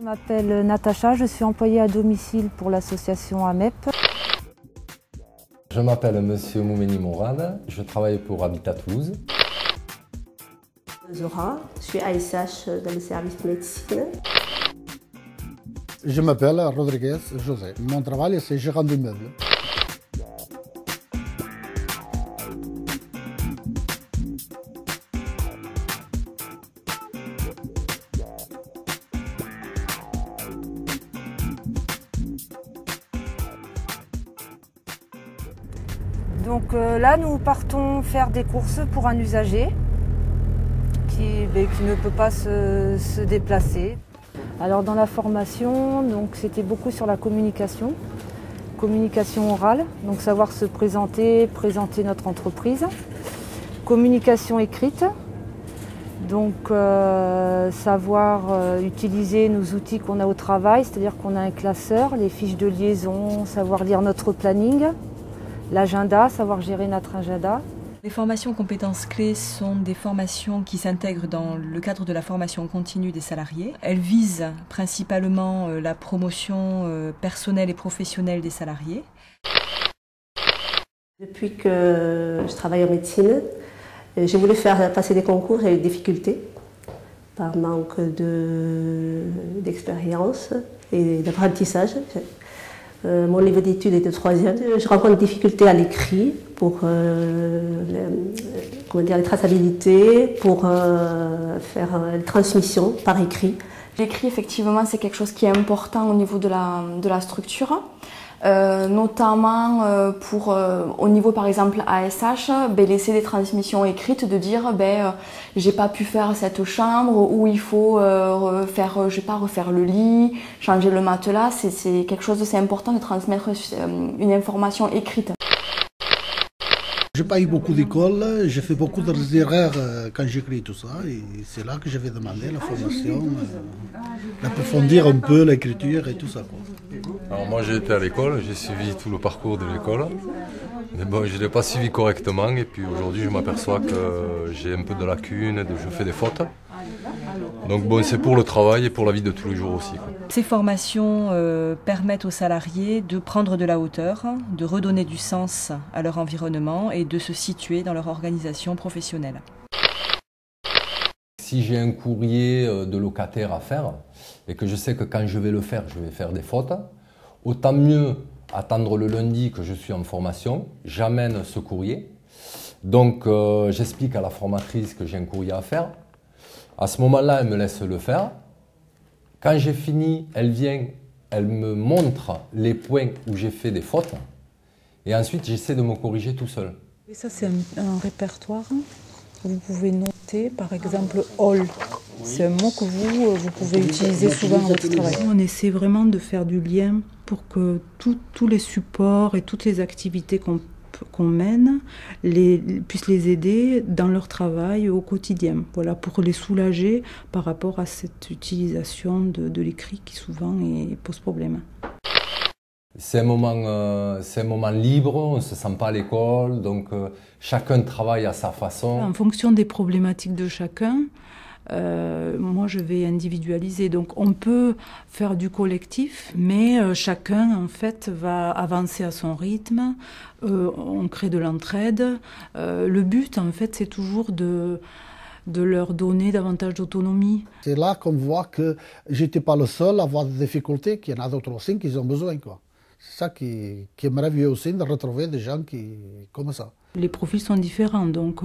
m'appelle Natacha, je suis employée à domicile pour l'association AMEP. Je m'appelle Monsieur Moumeni Mourad, je travaille pour Habitat Toulouse. Zora, je suis ASH dans le service médecine. Je m'appelle Rodriguez José. Mon travail, c'est gérant d'immeuble. Donc là, nous partons faire des courses pour un usager qui ne peut pas se déplacer. Alors dans la formation, c'était beaucoup sur la communication orale, donc savoir se présenter notre entreprise. Communication écrite, donc savoir utiliser nos outils qu'on a au travail, c'est-à-dire qu'on a un classeur, les fiches de liaison, savoir lire notre planning. L'agenda, savoir gérer notre agenda. Les formations compétences clés sont des formations qui s'intègrent dans le cadre de la formation continue des salariés. Elles visent principalement la promotion personnelle et professionnelle des salariés. Depuis que je travaille en médecine, j'ai voulu faire passer des concours, j'ai eu des difficultés par manque d'expérience et d'apprentissage. Mon niveau d'études est de 3e. Je rencontre des difficultés à l'écrit pour les traçabilités, pour faire une transmission par écrit. L'écrit, effectivement, c'est quelque chose qui est important au niveau de la structure. Notamment au niveau par exemple ASH, laisser des transmissions écrites de dire j'ai pas pu faire cette chambre ou il faut refaire le lit, changer le matelas, c'est quelque chose d'assez important de transmettre une information écrite. J'ai pas eu beaucoup d'école, j'ai fait beaucoup d'erreurs quand j'écris tout ça et c'est là que j'avais demandé la formation, d'approfondir un peu l'écriture et tout ça, quoi. Alors moi j'ai été à l'école, j'ai suivi tout le parcours de l'école, mais bon je ne l'ai pas suivi correctement et puis aujourd'hui je m'aperçois que j'ai un peu de lacunes, je fais des fautes. Donc bon, c'est pour le travail et pour la vie de tous les jours aussi, quoi. Ces formations permettent aux salariés de prendre de la hauteur, de redonner du sens à leur environnement et de se situer dans leur organisation professionnelle. Si j'ai un courrier de locataire à faire et que je sais que quand je vais le faire, je vais faire des fautes, autant mieux attendre le lundi que je suis en formation, j'amène ce courrier. Donc j'explique à la formatrice que j'ai un courrier à faire. À ce moment-là, elle me laisse le faire. Quand j'ai fini, elle vient, elle me montre les points où j'ai fait des fautes. Et ensuite, j'essaie de me corriger tout seul. Et ça, c'est un répertoire. Vous pouvez noter, par exemple, all. C'est un mot que vous pouvez utiliser souvent dans votre travail. On essaie vraiment de faire du lien pour que tous les supports et toutes les activités qu'on mène puissent les aider dans leur travail au quotidien. Voilà, pour les soulager par rapport à cette utilisation de l'écrit qui souvent pose problème. C'est un moment libre, on ne se sent pas à l'école, donc chacun travaille à sa façon. En fonction des problématiques de chacun, moi je vais individualiser. Donc on peut faire du collectif, mais chacun en fait va avancer à son rythme, on crée de l'entraide. Le but en fait c'est toujours de leur donner davantage d'autonomie. C'est là qu'on voit que j'étais pas le seul à avoir des difficultés, qu'il y en a d'autres aussi qui ont besoin, quoi. C'est ça qui est merveilleux aussi, de retrouver des gens comme ça. Les profils sont différents, donc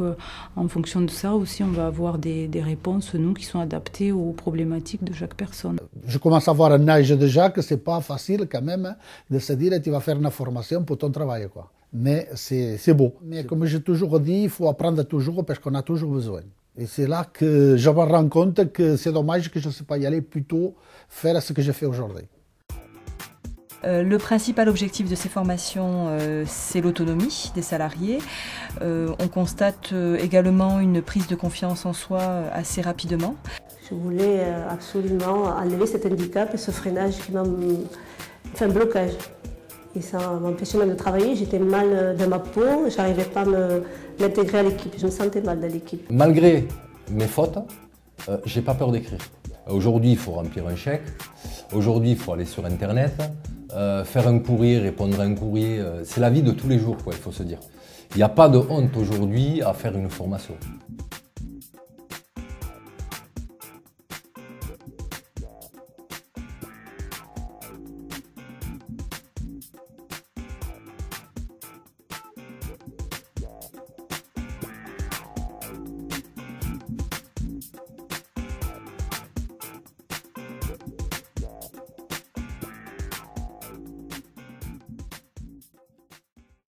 en fonction de ça aussi, on va avoir des réponses, nous, qui sont adaptées aux problématiques de chaque personne. Je commence à avoir un âge déjà que c'est pas facile quand même de se dire tu vas faire une formation pour ton travail, quoi. Mais c'est beau. Mais comme j'ai toujours dit, il faut apprendre toujours parce qu'on a toujours besoin. Et c'est là que je me rends compte que c'est dommage que je ne sais pas y aller plutôt faire ce que j'ai fait aujourd'hui. Le principal objectif de ces formations, c'est l'autonomie des salariés. On constate également une prise de confiance en soi assez rapidement. Je voulais absolument enlever cet handicap et ce freinage qui m'a fait un blocage. Et ça m'empêchait même de travailler, j'étais mal dans ma peau, je n'arrivais pas à m'intégrer à l'équipe, je me sentais mal dans l'équipe. Malgré mes fautes, j'ai pas peur d'écrire. Aujourd'hui, il faut remplir un chèque. Aujourd'hui, il faut aller sur Internet, faire un courrier, répondre à un courrier. C'est la vie de tous les jours, quoi, il faut se dire. Il n'y a pas de honte aujourd'hui à faire une formation.